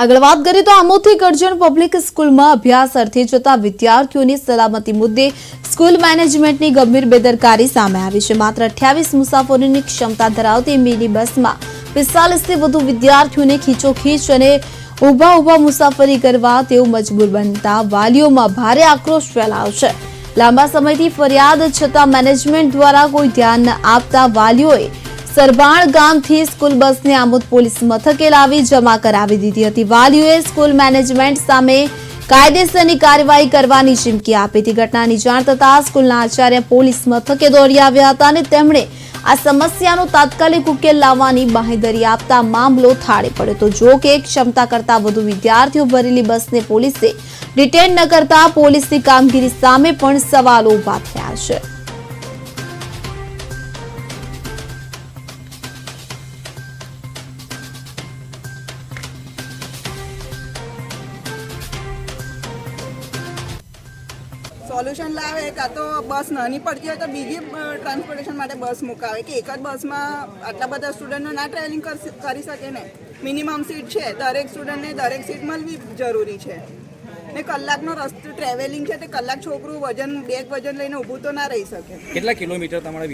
આગળ વાત કરીએ તો આમોદથી કરજણ પબ્લિક સ્કૂલમાં અભ્યાસ અર્થે જતા વિદ્યાર્થીઓની સલામતી મુદ્દે સ્કૂલ મેનેજમેન્ટની ગંભીર બેદરકારી સામે આવી છે। માત્ર 28 મુસાફરોની ક્ષમતા ધરાવતી મિની બસમાં 45 થી વધુ વિદ્યાર્થીઓને ખીચોખીચ અને ઊભા મુસાફરી કરવા તેઓ મજબૂર બનતા વાલીઓમાં ભારે આક્રોશ ફેલાયો છે। લાંબા સમયથી ફરિયાદ છતાં મેનેજમેન્ટ દ્વારા કોઈ ધ્યાન ન આપતા વાલીઓએ સરબાણ ગામથી સ્કૂલ બસને આમોદ પોલીસ મથકે લાવી જમા કરાવી દીધી હતી। વાલીઓએ સ્કૂલ મેનેજમેન્ટ સામે કાયદેસરની કાર્યવાહી કરવાની ચીમકી આપી હતી। ઘટનાની જાણ થતાં સ્કૂલના આચાર્ય પોલીસ મથકે દોડી આવ્યા હતા અને તેમણે આ સમસ્યાનો તાત્કાલિક ઉકેલ લાવવાની બાંહેધરી આપતા મામલો થાળે પડ્યો હતો। જો કે ક્ષમતા કરતાં વધુ વિદ્યાર્થીઓ ભરેલી બસને પોલીસે ડિટેન ન કરતા પોલીસની કામગીરી સામે પણ સવાલો ઉભા થયા છે। સોલ્યુશન લાવે કાં તો બસ નાની પડતી હોય તો બીજી ટ્રાન્સપોર્ટેશન માટે બસ મુકાવે કે એક જ બસમાં આટલા બધા સ્ટુડન્ટો ના ટ્રાવેલિંગ કરી શકે ને। મિનિમમ સીટ છે, દરેક સ્ટુડન્ટને દરેક સીટ મળવી જરૂરી છે ને કલાકનો રસ્તો ટ્રાવેલિંગ છે તે કલાક છોકરું બેગ વજન લઈને ઊભું તો ના રહી શકે। કેટલા કિલોમીટર તમારા